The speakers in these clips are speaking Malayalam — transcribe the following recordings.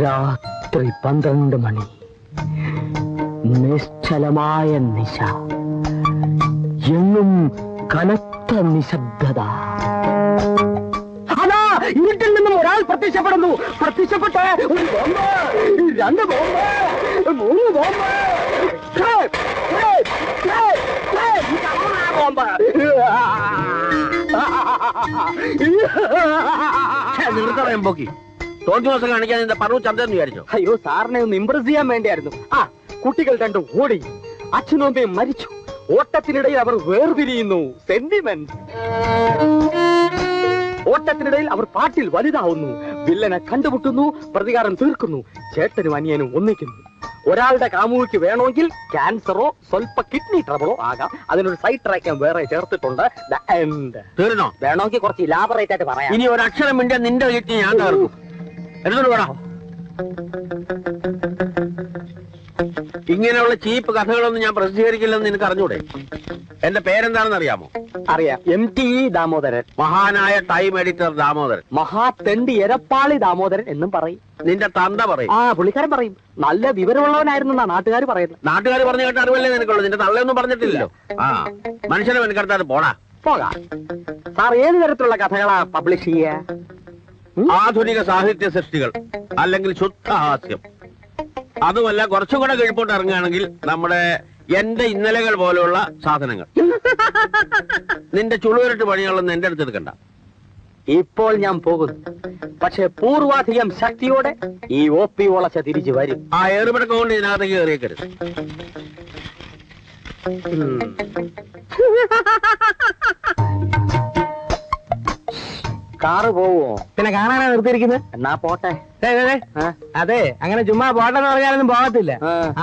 രാത്രി 12 മണി, നിശ്ചലമായ നിശ, എങ്ങും കനത്ത നിശബ്ദത. അതാ ഇരുട്ടിൽ നിന്നും ഒരാൾ പ്രത്യക്ഷപ്പെടുന്നു. പ്രത്യക്ഷപ്പെട്ട് ഒരു ബോംബ്, 2 ബോംബ്, 3 ബോംബ്, നിർത്തറയുമ്പോക്കി തോന്നി ദിവസം കാണിക്കാൻ എന്റെ പറഞ്ഞു ചന്തെന്ന് വിചാരിച്ചോ? അയ്യോ, സാറിനെ ഒന്ന് ഇംപ്രസ് ചെയ്യാൻ വേണ്ടിയായിരുന്നു. കുട്ടികൾ 2 ഓടി, അച്ഛനും അമ്മയും മരിച്ചു. ഓട്ടത്തിനിടയിൽ അവർ വേർപിരിയുന്നു. സെന്റിമെന്റ്. ഓട്ടത്തിനിടയിൽ അവർ പാട്ടിൽ വലുതാവുന്നു. വില്ലനെ കണ്ടുമുട്ടുന്നു, പ്രതികാരം തീർക്കുന്നു. ചേട്ടനും അനിയനും ഒന്നിക്കുന്നു. ഒരാളുടെ കാമുകിക്ക് വേണമെങ്കിൽ ക്യാൻസറോ സ്വൽപ്പ കിഡ്നി ട്രബിളോ ആകാം. അതിനൊരു സൈഡ് ട്രാക്ക് വേറെ ചേർത്തിട്ടുണ്ട്. തീർന്നോ? വേണമെങ്കിൽ കുറച്ച് ഇലാബറേറ്റ് ആയിട്ട് പറയാം. ഇനി ഒരു അക്ഷരം മിണ്ടിയാൽ നിന്റെ വീട്ടിൽ ഞാൻ തീർക്കും. എടുത്തോണ്ട് വേണം. ഇങ്ങനെയുള്ള ചീപ്പ് കഥകളൊന്നും ഞാൻ പ്രസിദ്ധീകരിക്കില്ലെന്ന് നിനക്ക് അറിഞ്ഞൂടെ? എന്റെ പേരെന്താണെന്ന് അറിയാമോ? അറിയാം. MTE ദാമോദരൻ. മഹാനായ ടൈം എഡിറ്റർ ദാമോദരൻ. മഹാതെണ്ടി എരപ്പാളി ദാമോദരൻ എന്നും പറയും. നിന്റെ തന്ത പറയും. പുള്ളിക്കാരൻ പറയും. നല്ല വിവരമുള്ളവനായിരുന്നു എന്നാ നാട്ടുകാർ പറയുന്നത്. നാട്ടുകാർ പറഞ്ഞു കേട്ട അറിവല്ലേ നിനക്കുള്ളൂ. നിന്റെ തള്ളയൊന്നും പറഞ്ഞിട്ടില്ലല്ലോ. മനുഷ്യനെ മെനക്കെടുത്താൽ പോടാ. പോകാം. സാർ ഏത് തരത്തിലുള്ള കഥകളാ പബ്ലിഷ് ചെയ്യുക? ആധുനിക സാഹിത്യ സൃഷ്ടികൾ, അല്ലെങ്കിൽ ശുദ്ധഹാസ്യം. അതുമല്ല, കുറച്ചും കൂടെ കീഴ്പോട്ട് ഇറങ്ങുകയാണെങ്കിൽ നമ്മുടെ എന്റെ ഇന്നലകൾ പോലെയുള്ള സാധനങ്ങൾ. നിന്റെ ചുളുവരട്ട് പണികളൊന്നും എന്റെ അടുത്ത് എടുക്കണ്ട. ഇപ്പോൾ ഞാൻ പോകുന്നു. പക്ഷെ പൂർവാധികം ശക്തിയോടെ ഈ OP വളച്ച തിരിച്ചു വരും. ആ ഏറുപടക്കം കൊണ്ട് ഇതിനകത്തേക്ക് കയറിയേക്കരുത്. കാറ് പോവോ? പിന്നെ കാണാനാ നിർത്തിയിരിക്കുന്നത്. എന്നാ പോട്ടെ. അതെ, അങ്ങനെ ചുമ്മാ പോട്ടെന്ന് പറഞ്ഞാലൊന്നും പോകത്തില്ല.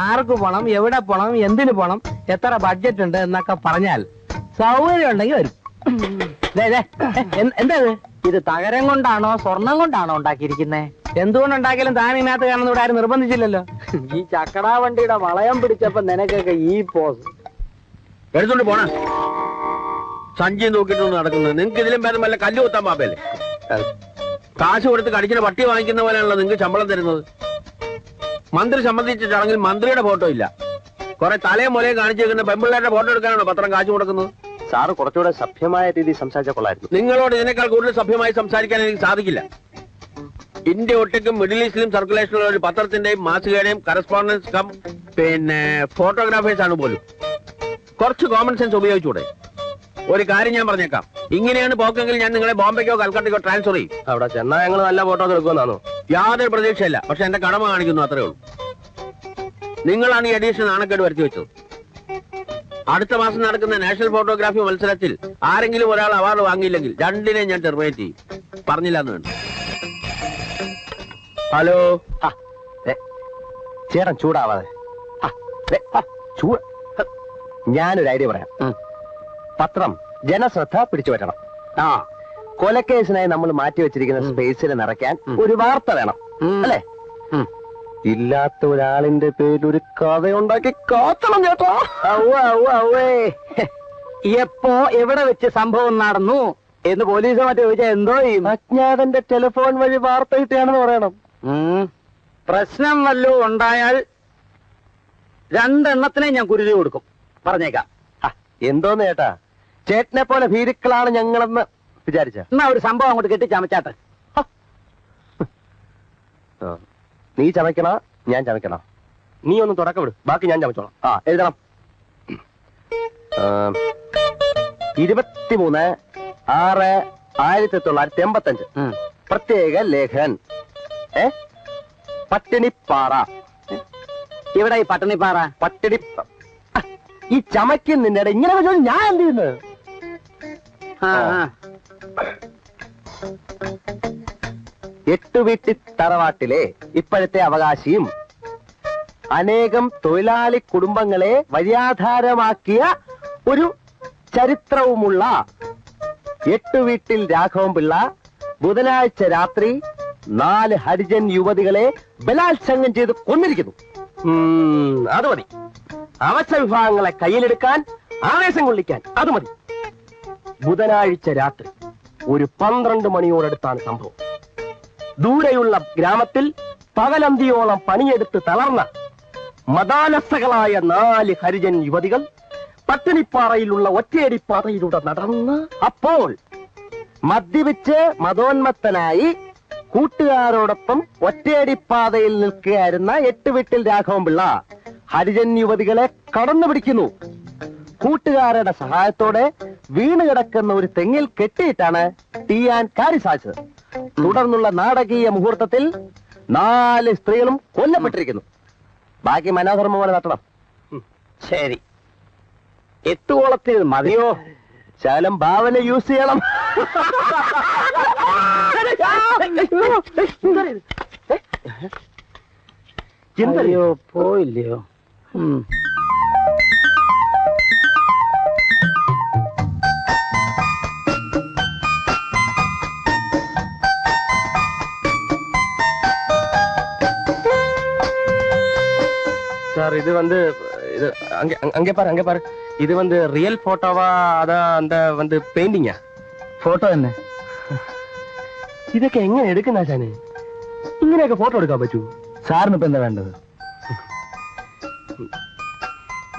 ആർക്ക് പോണം, എവിടെ പോണം, എന്തിനു പോണം, എത്ര ബഡ്ജറ്റ് ഉണ്ട് എന്നൊക്കെ പറഞ്ഞാൽ സൗകര്യം ഉണ്ടെങ്കിൽ വരും. എന്താ ഇത് തകരം കൊണ്ടാണോ സ്വർണം കൊണ്ടാണോ ഉണ്ടാക്കിയിരിക്കുന്നേ? എന്തുകൊണ്ടുണ്ടാക്കിയാലും താൻ ഇതിനകത്ത് കാണുന്ന ഇവിടെ ആരും നിർബന്ധിച്ചില്ലല്ലോ. ഈ ചക്കടാ വണ്ടിയുടെ വളയം പിടിച്ചപ്പോ നിനക്കൊക്കെ ഈ പോസ് എടുത്തോണ്ട് പോണ സഞ്ചി നോക്കിയിട്ടൊന്നും നടക്കുന്നത്. നിങ്ങൾക്ക് ഇതിലും പേരും വല്ല കല്ല് കുത്താൻ പാപ്പല്ലേ? കാശ് കൊടുത്ത് കടിക്കുന്ന പട്ടി വാങ്ങിക്കുന്ന പോലെയാണല്ലോ നിങ്ങൾക്ക് ശമ്പളം തരുന്നത്. മന്ത്രി സംബന്ധിച്ച ചടങ്ങിൽ മന്ത്രിയുടെ ഫോട്ടോ ഇല്ല. കുറെ തലയും മുലയും കാണിച്ചേക്കുന്ന പെമ്പിള്ളേരുടെ ഫോട്ടോ എടുക്കാനാണോ പത്രം കാശ് കൊടുക്കുന്നത്? സാറ് കുറച്ചുകൂടെ സഭ്യമായ രീതിയിൽ സംസാരിച്ച കൊള്ളായിരുന്നു. നിങ്ങളോട് ഇതിനേക്കാൾ കൂടുതൽ സഭ്യമായി സംസാരിക്കാൻ എനിക്ക് സാധിക്കില്ല. ഇന്ത്യ ഒട്ടുക്കും മിഡിൽ ഈസ്റ്റിലും സർക്കുലേഷനുള്ള ഒരു പത്രത്തിന്റെയും മാസികയുടെയും കറസ്പോണ്ടൻസ് കം ഫോട്ടോഗ്രാഫേഴ്സ് ആണ് പോലും. കുറച്ച് കോമൺ സെൻസ് ഉപയോഗിച്ചൂടെ? ഒരു കാര്യം ഞാൻ പറഞ്ഞേക്കാം, ഇങ്ങനെയാണ് പോക്കെങ്കിൽ ഞാൻ നിങ്ങളെ ബോംബെക്കോ കൽക്കട്ടയ്ക്കോ ട്രാൻസ്ഫർ ചെയ്യും. അവിടെ ചെന്നാൽ ഞങ്ങൾ നല്ല ഫോട്ടോ എടുക്കുമെന്നാണോ? യാതൊരു പ്രതീക്ഷയില്ല. പക്ഷെ എന്റെ കടമ കാണിക്കുന്നു, അത്രേ ഉള്ളൂ. നിങ്ങളാണ് ഈ എഡീഷൻ നാണക്കേട് വരുത്തി വെച്ചത്. അടുത്ത മാസം നടക്കുന്ന നാഷണൽ ഫോട്ടോഗ്രാഫി മത്സരത്തിൽ ആരെങ്കിലും ഒരാൾ അവാർഡ് വാങ്ങിയില്ലെങ്കിൽ 2നെ ഞാൻ ടെർമിനേറ്റ് ചെയ്യും. പറഞ്ഞില്ല എന്ന് വേണ്ട. ഹലോ, ചേട്ടൻ ചൂടാവാതെ. ഞാനൊരു ഐഡിയ പറയാം. പത്രം ജനശ്രദ്ധ പിടിച്ചു പറ്റണം. കൊലക്കേസിനായി നമ്മൾ മാറ്റിവെച്ചിരിക്കുന്ന സ്പേസിൽ നിറയ്ക്കാൻ ഒരു വാർത്ത വേണം, അല്ലേ? ഇല്ലാത്ത ഒരാളിന്റെ പേരിൽ ഒരു കഥയുണ്ടാക്കി കാത്തണം ചേട്ടാ. എപ്പോ എവിടെ വെച്ച് സംഭവം നടന്നു എന്ന് പോലീസോ മറ്റോ ചോദിച്ചാൽ എന്തോ ചെയ്യും? അജ്ഞാതന്റെ ടെലിഫോൺ വഴി വാർത്ത കിട്ടുകയാണെന്ന് പറയണം. പ്രശ്നം വല്ലതും ഉണ്ടായാൽ 2 എണ്ണത്തിനെ ഞാൻ കുരുതി കൊടുക്കും, പറഞ്ഞേക്കാം. എന്തോന്ന് ചേട്ടാ, ചേട്ടനെ പോലെ ഭീരുക്കളാണ് ഞങ്ങളെന്ന് വിചാരിച്ച. എന്നാ ഒരു സംഭവം അങ്ങോട്ട് കെട്ടിച്ചമച്ചാട്ടെ. നീ ചമയ്ക്കണ ഞാൻ ചമയ്ക്കണ? നീ ഒന്ന് തുടക്കം വിട്, ബാക്കി ഞാൻ ചമച്ചോളാം. എഴുതണം. 23/6/1985 പ്രത്യേക ലേഖൻ. പട്ടിണിപ്പാറ. ഇവിടെ ഈ പട്ടിണിപ്പാറ? പട്ടിണി ഈ ചമയ്ക്കുന്നിന്റെ ഇങ്ങനെ ഞാൻ എന്ത് ചെയ്യുന്നത്? എട്ടുവീട്ടി തറവാട്ടിലെ ഇപ്പോഴത്തെ അവകാശിയും അനേകം തൊഴിലാളി കുടുംബങ്ങളെ വഴിയാധാരമാക്കിയ ഒരു ചരിത്രവുമുള്ള എട്ടുവീട്ടിൽ രാഘവൻ പിള്ള ബുധനാഴ്ച രാത്രി 4 ഹരിജൻ യുവതികളെ ബലാത്സംഗം ചെയ്ത് കൊന്നിരിക്കുന്നു. അത് മതി. അവശ വിഭാഗങ്ങളെ കയ്യിലെടുക്കാൻ, ആവേശം കൊള്ളിക്കാൻ അത് മതി. ബുധനാഴ്ച രാത്രി ഒരു 12 മണിയോടടുത്താണ് സംഭവം. ദൂരെയുള്ള ഗ്രാമത്തിൽ പകലന്തിയോളം പണിയെടുത്ത് തളർന്ന മതാലസകളായ 4 ഹരിജൻ യുവതികൾ പട്ടിണിപ്പാറയിലുള്ള ഒറ്റയടിപ്പാതയിലൂടെ നടന്ന് അപ്പോൾ മദ്യപിച്ച് മതോന്മത്തനായി കൂട്ടുകാരോടൊപ്പം ഒറ്റയടിപ്പാതയിൽ നിൽക്കുകയായിരുന്ന 8 വീട്ടിൽ രാഘവൻപിള്ള ഹരിജൻ യുവതികളെ കടന്നു പിടിക്കുന്നു. കൂട്ടുകാരുടെ സഹായത്തോടെ വീണ് കിടക്കുന്ന ഒരു തെങ്ങിൽ കെട്ടിയിട്ടാണ് തീയാൻ കാര്യം സാധിച്ചത്. തുടർന്നുള്ള നാടകീയ മുഹൂർത്തത്തിൽ 4 സ്ത്രീകളും കൊല്ലപ്പെട്ടിരിക്കുന്നു. ബാക്കി മനോധർമ്മ പോലെ നടത്തണം. ശരി, 8 ഓളത്തിൽ മതിയോ? ശാലം ഭാവന യൂസ് ചെയ്യണം. എന്തോ പോയില്ലയോ? சார் இது வந்து இது அங்கே பாரு இது வந்து ரியல் போட்டோவா அதான் அந்த வந்து பெயிண்டிங்கா? ഫോട്ടോ തന്നെ. ഇതൊക്കെ എങ്ങനെ എടുക്കുന്ന ആശാനെ? ഇങ്ങനെയൊക്കെ ഫോട്ടോ എടുക്കാൻ പറ്റൂ? സാറിന് ഇപ്പൊ എന്താ വേണ്ടത്?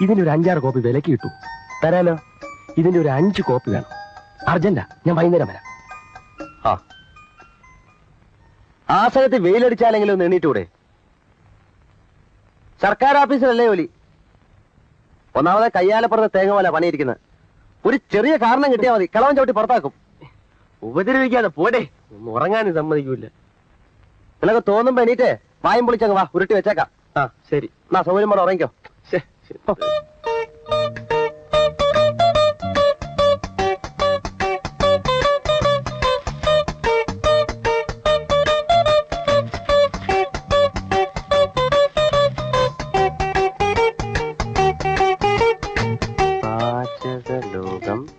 ഇതിന്റെ ഒരു 5-6 കോപ്പി വിലക്ക് കിട്ടൂ. തരാലോ. ഇതിന്റെ ഒരു 5 കോപ്പി വേണം. അർജന്റാ, ഞാൻ വൈകുന്നേരം വരാം. ആ സ്ഥലത്ത് വെയിലടിച്ചാലെങ്കിലും ഒന്ന് എണ്ണീറ്റൂടെ? സർക്കാർ ഓഫീസിലല്ലേ ജോലി? ഒന്നാമതെ കയ്യാലപ്പുറത്തെ തേങ്ങ പോലെ പണിയിരിക്കുന്നത്. ഒരു ചെറിയ കാരണം കിട്ടിയാൽ മതി, കളവൻ ചവിട്ടി പുറത്താക്കും. ഉപദ്രവിക്കാതെ പോടെ, ഒന്നും ഉറങ്ങാനും സമ്മതിക്കൂല. നിനക്ക് തോന്നുമ്പോ എണീറ്റ് വായും പൊളിച്ചങ്ങ് വാ, ഉരുട്ടി വെച്ചേക്കാം. ആ ശരി, എന്നാ സൗകര്യം പോലെ ഉറങ്ങിക്കോ.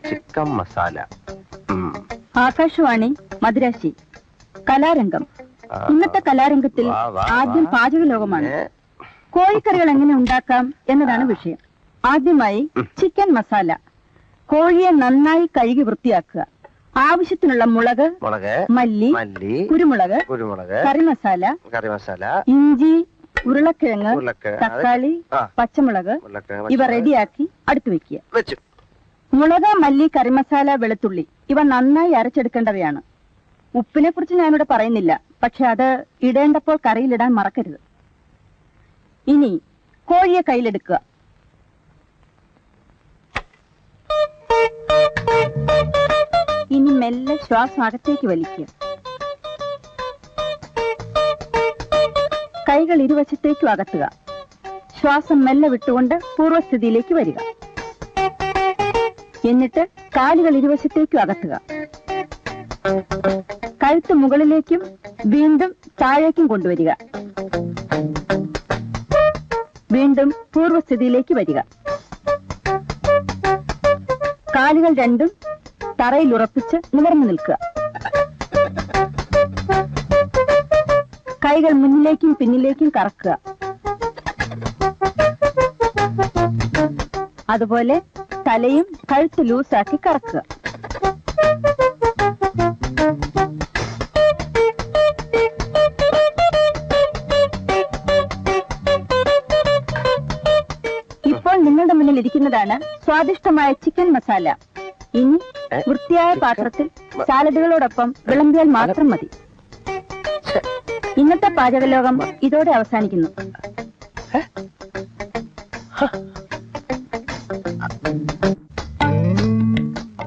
ചിക്കൻ മസാല. ആകാശവാണി മദ്രാശി. കലാരംഗം. ഇന്നത്തെ കലാരംഗത്തിൽ ആദ്യം പാചക ലോകമാണ്. കോഴിക്കറികൾ എങ്ങനെ ഉണ്ടാക്കാം എന്നതാണ് വിഷയം. ആദ്യമായി ചിക്കൻ മസാല. കോഴിയെ നന്നായി കഴുകി വൃത്തിയാക്കുക. ആവശ്യത്തിനുള്ള മുളക്, മല്ലി, കുരുമുളക്, കറി മസാല, ഇഞ്ചി, ഉരുളക്കിഴങ്ങ്, തക്കാളി, പച്ചമുളക് ഇവ റെഡിയാക്കി അടുത്ത് വെക്കുക. മുളക്, മല്ലി, കറിമസാല, വെളുത്തുള്ളി ഇവ നന്നായി അരച്ചെടുക്കേണ്ടവയാണ്. ഉപ്പിനെ കുറിച്ച് ഞാനിവിടെ പറയുന്നില്ല, പക്ഷെ അത് ഇടേണ്ടപ്പോൾ കറിയിലിടാൻ മറക്കരുത്. ഇനി കോഴിയെ കയ്യിലെടുക്കുക. ഇനി മെല്ലെ ശ്വാസം അകത്തേക്ക് വലിക്കുക. കൈകൾ ഇരുവശത്തേക്കും അകത്തുക. ശ്വാസം മെല്ലെ വിട്ടുകൊണ്ട് പൂർവ്വസ്ഥിതിയിലേക്ക് വരിക. എന്നിട്ട് കാലുകൾ ഇരുവശത്തേക്കും അകത്തുക. കഴുത്ത് മുകളിലേക്കും വീണ്ടും താഴേക്കും കൊണ്ടുവരിക. വീണ്ടും പൂർവ്വസ്ഥിതിയിലേക്ക് വരിക. കാലുകൾ രണ്ടും തറയിൽ ഉറപ്പിച്ച് നിവർന്നു നിൽക്കുക. കൈകൾ മുന്നിലേക്കും പിന്നിലേക്കും കറക്കുക. അതുപോലെ തലയും കഴുത്ത് ലൂസാക്കി കറക്കുക. ഇപ്പോൾ നിങ്ങളുടെ മുന്നിൽ ഇരിക്കുന്നതാണ് സ്വാദിഷ്ടമായ ചിക്കൻ മസാല. ഇനി വൃത്തിയായ പാത്രത്തിൽ സാലഡുകളോടൊപ്പം വിളമ്പിയാൽ മാത്രം മതി. ഇന്നത്തെ പാചകലോകം ഇതോടെ അവസാനിക്കുന്നു.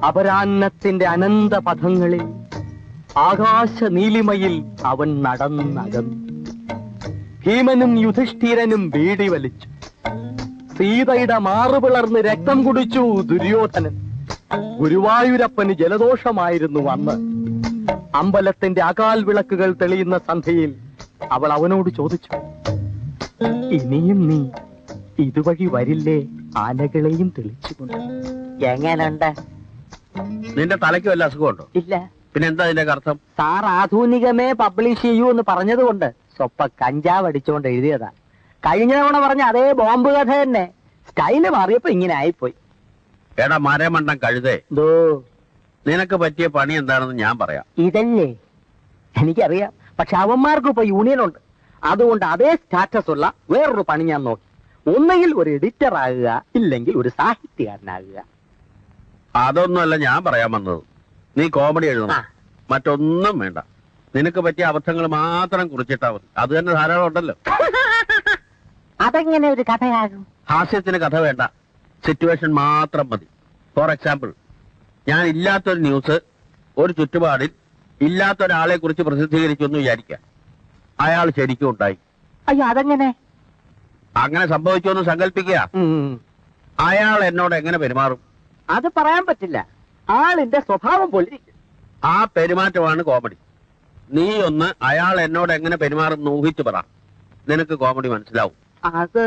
അപരാഹ്നത്തിന്റെ അനന്ത പഥങ്ങളിൽ ആകാശ നീലിമയിൽ അവൻ നടന്നകന്നു. ഭീമനും യുധിഷ്ഠിരനും ബീഡി വലിച്ചു. സീതയുടെ മാറുപിളർന്ന് രക്തം കുടിച്ചു ദുര്യോധനൻ. ഗുരുവായൂരപ്പന് ജലദോഷമായിരുന്നു അന്ന്. അമ്പലത്തിന്റെ അകാൽ വിളക്കുകൾ തെളിയുന്ന സന്ധ്യയിൽ അവൾ അവനോട് ചോദിച്ചു, ഇനിയും നീ ഇതുവഴി വരില്ലേ ആനകളെയും തെളിച്ചുകൊണ്ട്? എങ്ങനുണ്ട്? നിന്റെ തലയ്ക്ക് വല്ല അസുഖമുണ്ടോ? ഇല്ല. പിന്നെ എന്താ അതിന്റെ അർത്ഥം? സാർ ആധുനികമേ പബ്ലിഷ് ചെയ്യൂ എന്ന് പറഞ്ഞതുകൊണ്ട് സ്വപ്പ കഞ്ചാവ് അടിച്ചുകൊണ്ട് എഴുതിയതാ. കഴിഞ്ഞ തവണ പറഞ്ഞ അതേ ബോംബ് കഥ തന്നെ, സ്റ്റൈല് മാറിയപ്പോ ഇങ്ങനെ ആയിപ്പോയി. എടാ മരമണ്ടം കഴുതേ, നിനക്ക് പറ്റിയ പണി എന്താണെന്ന് ഞാൻ പറയാം. ഇതല്ലേ എനിക്കറിയാം, പക്ഷെ അവന്മാർക്കും ഇപ്പൊ യൂണിയൻ ഉണ്ട്. അതുകൊണ്ട് അതേ സ്റ്റാറ്റസ് ഉള്ള വേറൊരു പണി ഞാൻ നോക്കി. ഒന്നെങ്കിൽ ഒരു എഡിറ്റർ ആകുക, ഇല്ലെങ്കിൽ ഒരു സാഹിത്യകാരനാകുക. അതൊന്നുമല്ല ഞാൻ പറയാൻ വന്നത്. നീ കോമഡി എഴുതണം, മറ്റൊന്നും വേണ്ട. നിനക്ക് പറ്റിയ അബദ്ധങ്ങൾ മാത്രം കുറിച്ചിട്ടാ മതി. അത് തന്നെ ധാരാളം ഉണ്ടല്ലോ. അതെങ്ങനെ ഒരു കഥയാകും? ഹാസ്യത്തിന് കഥ വേണ്ട, സിറ്റുവേഷൻ മാത്രം മതി. ഫോർ എക്സാമ്പിൾ, ഞാൻ ഇല്ലാത്തൊരു ന്യൂസ് ഒരു ചുറ്റുപാടിൽ ഇല്ലാത്തൊരാളെ കുറിച്ച് പ്രസിദ്ധീകരിച്ചു എന്ന് വിചാരിക്കാം. അയാൾ ശരിക്കും ഉണ്ടായി. അയ്യോ, അതെങ്ങനെ? അങ്ങനെ സംഭവിച്ചു എന്ന് സങ്കല്പിക്കുക. അയാൾ എന്നോട് എങ്ങനെ പെരുമാറും? അത് പറയാൻ പറ്റില്ല. ആളിന്റെ സ്വഭാവം പോലെ. ആ പെരുമാറ്റമാണ് കോമഡി. നീ ഒന്ന് അയാൾ എന്നോട് എങ്ങനെ പെരുമാറും ഊഹിച്ചു പറ, നിനക്ക് കോമഡി മനസ്സിലാവും. അത്